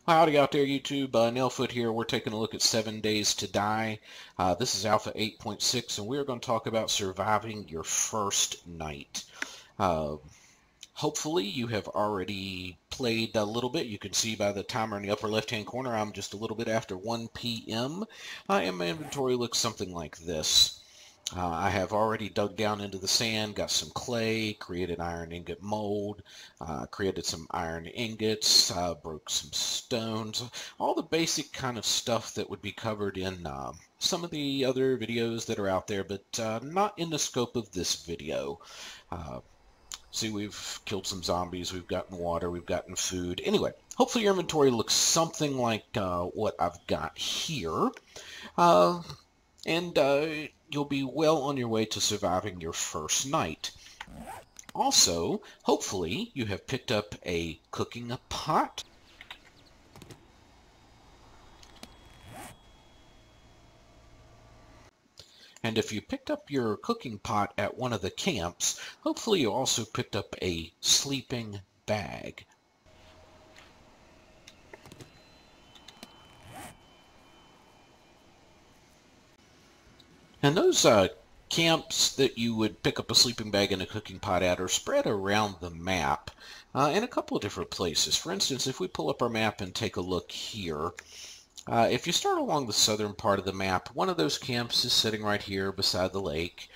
Howdy out there, YouTube. Nailfoot here. We're taking a look at 7 Days to Die. This is Alpha 8.6, and we're going to talk about surviving your first night. Uh, Hopefully, you have already played a little bit. You can see by the timer in the upper left-hand corner, I'm just a little bit after 1 p.m., and my inventory looks something like this. I have already dug down into the sand, got some clay, created iron ingot mold, created some iron ingots, broke some stones, all the basic kind of stuff that would be covered in some of the other videos that are out there, but not in the scope of this video. See, we've killed some zombies, we've gotten water, we've gotten food. Anyway, hopefully your inventory looks something like what I've got here. And you'll be well on your way to surviving your first night. Also, hopefully, you have picked up a cooking pot. And if you picked up your cooking pot at one of the camps, hopefully you also picked up a sleeping bag. And those camps that you would pick up a sleeping bag and a cooking pot at are spread around the map in a couple of different places. For instance, if we pull up our map and take a look here, if you start along the southern part of the map, one of those camps is sitting right here beside the lake.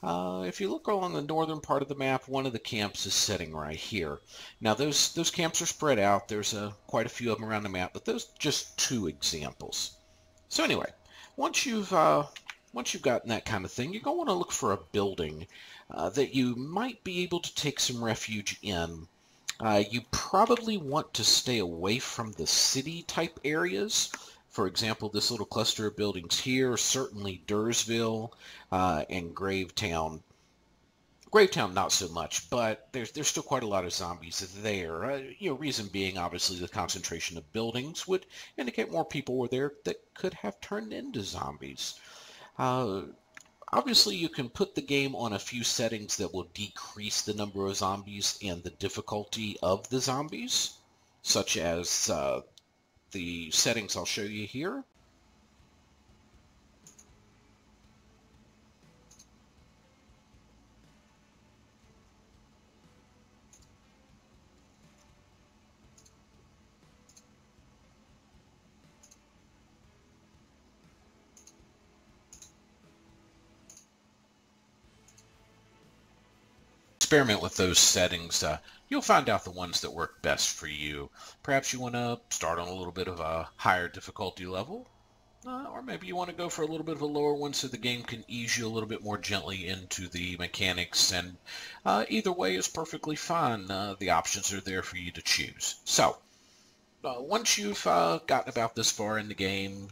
If you look along the northern part of the map, one of the camps is sitting right here. Now those camps are spread out. There's quite a few of them around the map, but those are just two examples. So anyway, once you've gotten that kind of thing, you're going to want to look for a building that you might be able to take some refuge in. You probably want to stay away from the city-type areas. For example, this little cluster of buildings here, certainly Dursville and Gravetown. Gravetown, not so much, but there's still quite a lot of zombies there. Reason being, obviously, the concentration of buildings would indicate more people were there that could have turned into zombies. Obviously, you can put the game on a few settings that will decrease the number of zombies and the difficulty of the zombies, such as the settings I'll show you here. Experiment with those settings. You'll find out the ones that work best for you. Perhaps you want to start on a little bit of a higher difficulty level, or maybe you want to go for a little bit of a lower one so the game can ease you a little bit more gently into the mechanics, and either way is perfectly fine. The options are there for you to choose. So, once you've gotten about this far in the game,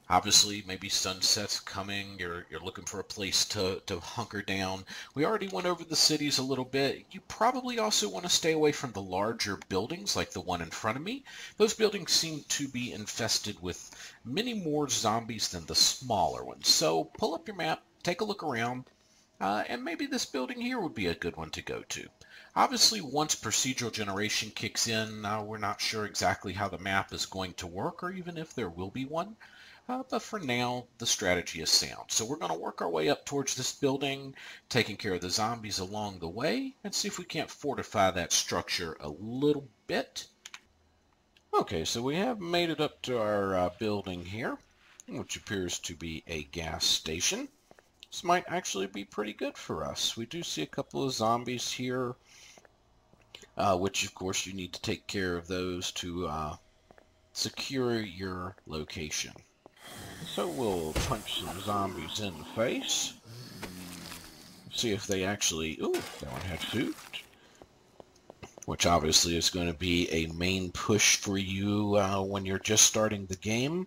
obviously, maybe sunset's coming, you're looking for a place to hunker down. We already went over the cities a little bit. You probably also want to stay away from the larger buildings like the one in front of me. Those buildings seem to be infested with many more zombies than the smaller ones. So pull up your map, take a look around, and maybe this building here would be a good one to go to. Obviously, once procedural generation kicks in, we're not sure exactly how the map is going to work or even if there will be one. But for now, the strategy is sound. So we're going to work our way up towards this building, taking care of the zombies along the way, and see if we can't fortify that structure a little bit. Okay, so we have made it up to our building here, which appears to be a gas station. This might actually be pretty good for us. We do see a couple of zombies here, which of course you need to take care of those to secure your location. So we'll punch some zombies in the face. See if they actually... Ooh, that one had food. Which obviously is going to be a main push for you when you're just starting the game.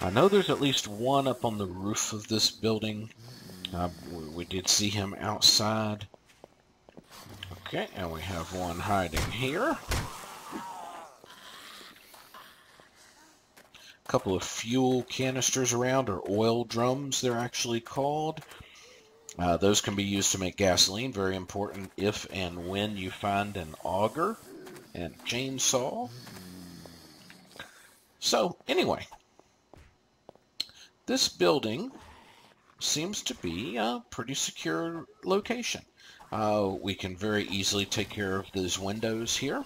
I know there's at least one up on the roof of this building. We did see him outside. Okay, and we have one hiding here. Couple of fuel canisters around, or oil drums they're actually called. Those can be used to make gasoline, very important if and when you find an auger and chainsaw. So anyway, this building seems to be a pretty secure location. We can very easily take care of these windows here.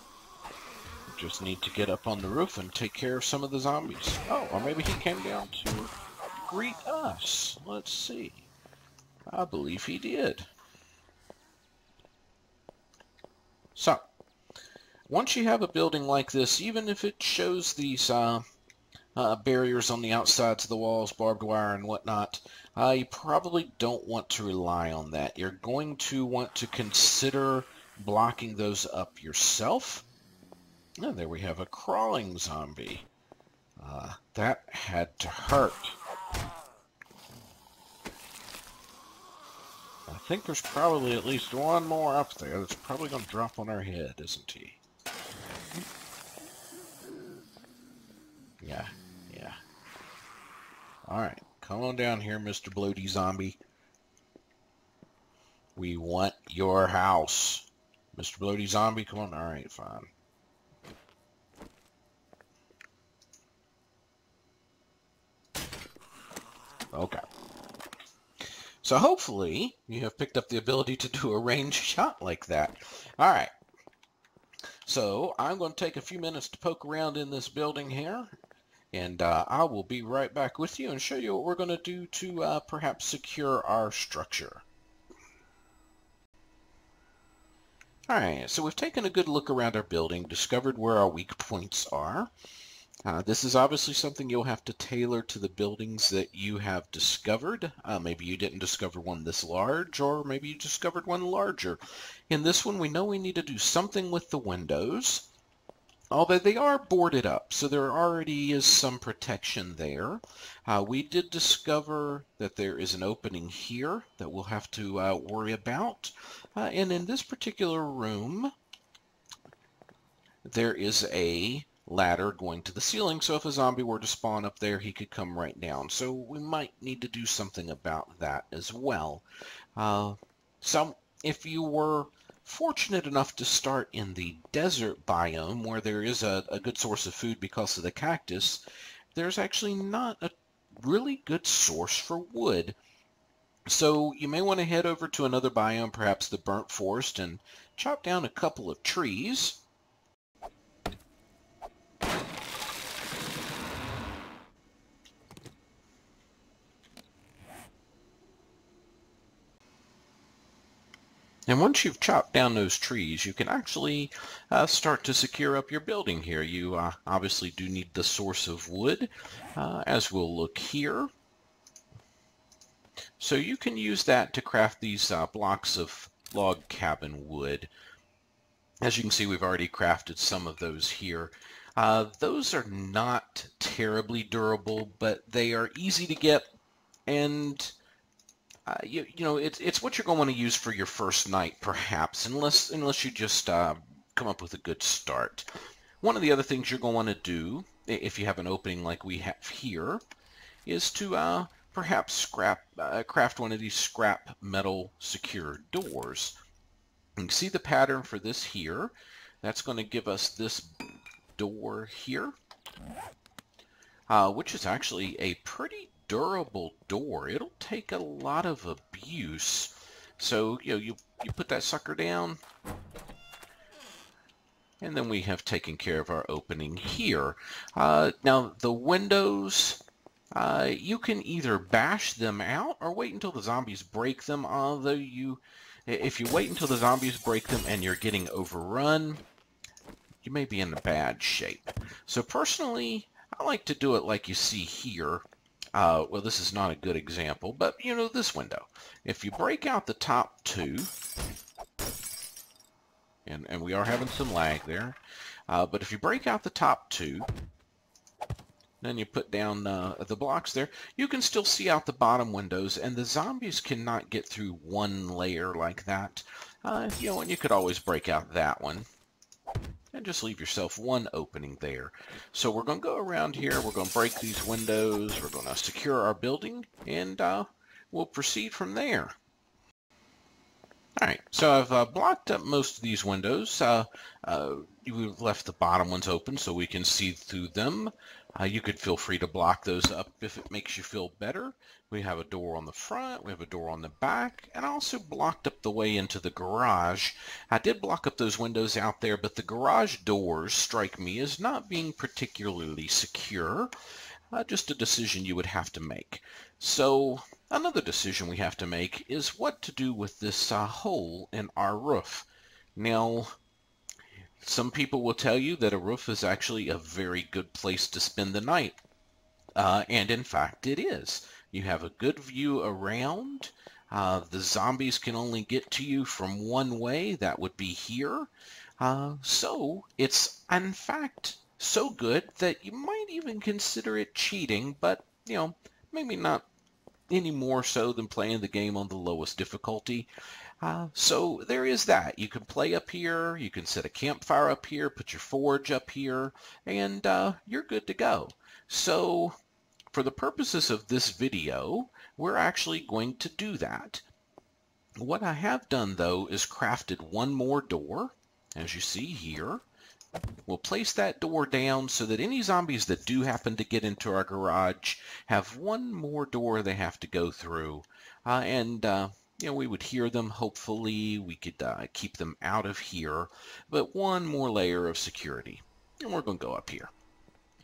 We just need to get up on the roof and take care of some of the zombies. Oh, or maybe he came down to greet us. Let's see. I believe he did. So, once you have a building like this, even if it shows these barriers on the outsides of the walls, barbed wire and whatnot, you probably don't want to rely on that. You're going to want to consider blocking those up yourself. And there we have a crawling zombie. That had to hurt. I think there's probably at least one more up there that's probably going to drop on our head, isn't he? Yeah. Alright, come on down here, Mr. Bloaty Zombie. We want your house. Mr. Bloaty Zombie, come on. Alright, fine. Okay. So hopefully you have picked up the ability to do a ranged shot like that. Alright. So I'm going to take a few minutes to poke around in this building here. And I will be right back with you and show you what we're going to do to perhaps secure our structure. Alright, so we've taken a good look around our building, discovered where our weak points are. This is obviously something you'll have to tailor to the buildings that you have discovered. Maybe you didn't discover one this large, or maybe you discovered one larger. In this one, we know we need to do something with the windows. Although they are boarded up, so there already is some protection there. We did discover that there is an opening here that we'll have to worry about. And in this particular room, there is a ladder going to the ceiling, so if a zombie were to spawn up there, he could come right down. So we might need to do something about that as well. So if you were fortunate enough to start in the desert biome where there is a good source of food because of the cactus, there's actually not a really good source for wood. So you may want to head over to another biome, perhaps the burnt forest, and chop down a couple of trees. And once you've chopped down those trees, you can actually start to secure up your building here. You obviously do need the source of wood, as we'll look here. So you can use that to craft these blocks of log cabin wood. As you can see, we've already crafted some of those here. Those are not terribly durable, but they are easy to get, and you know, it's what you're going to want to use for your first night, perhaps, unless you just come up with a good start. One of the other things you're going to want to do, if you have an opening like we have here, is to perhaps craft one of these scrap metal secure doors. You can see the pattern for this here. That's going to give us this door here, which is actually a pretty durable door. It'll take a lot of abuse. So you put that sucker down, and then we have taken care of our opening here. Now the windows, you can either bash them out or wait until the zombies break them. Although if you wait until the zombies break them and you're getting overrun, you may be in a bad shape. So personally, I like to do it like you see here. Well, this is not a good example, but you know, this window. If you break out the top two, and we are having some lag there, but if you break out the top two, then you put down the blocks there, you can still see out the bottom windows, and the zombies cannot get through one layer like that. You know, and you could always break out that one and just leave yourself one opening there. So we're going to go around here, we're going to break these windows, we're going to secure our building, and we'll proceed from there. Alright, so I've blocked up most of these windows. You left the bottom ones open so we can see through them. You could feel free to block those up if it makes you feel better. We have a door on the front, we have a door on the back, and I also blocked up the way into the garage. I did block up those windows out there, but the garage doors strike me as not being particularly secure. Just a decision you would have to make. So another decision we have to make is what to do with this hole in our roof. Now, some people will tell you that a roof is actually a very good place to spend the night. And in fact, it is. You have a good view around. The zombies can only get to you from one way. That would be here. So it's, in fact, so good that you might even consider it cheating, but, maybe not any more so than playing the game on the lowest difficulty. So there is that. You can play up here, you can set a campfire up here, put your forge up here, and you're good to go. So for the purposes of this video, we're actually going to do that. What I have done, though, is crafted one more door, as you see here. We'll place that door down so that any zombies that do happen to get into our garage have one more door they have to go through. We would hear them, hopefully. We could keep them out of here. But one more layer of security. And we're going to go up here.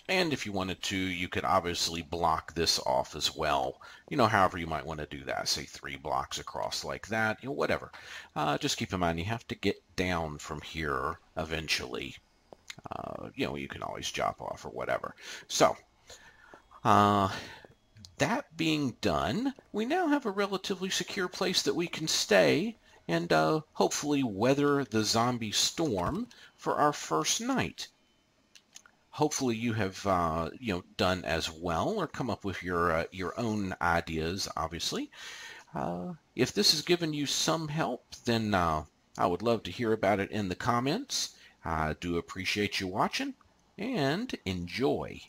And if you wanted to, you could obviously block this off as well. However you might want to do that. Say 3 blocks across like that. Whatever. Just keep in mind you have to get down from here eventually. You can always drop off or whatever. So, that being done, we now have a relatively secure place that we can stay and hopefully weather the zombie storm for our first night. Hopefully you have done as well or come up with your own ideas, obviously. If this has given you some help, then I would love to hear about it in the comments. I do appreciate you watching, and enjoy.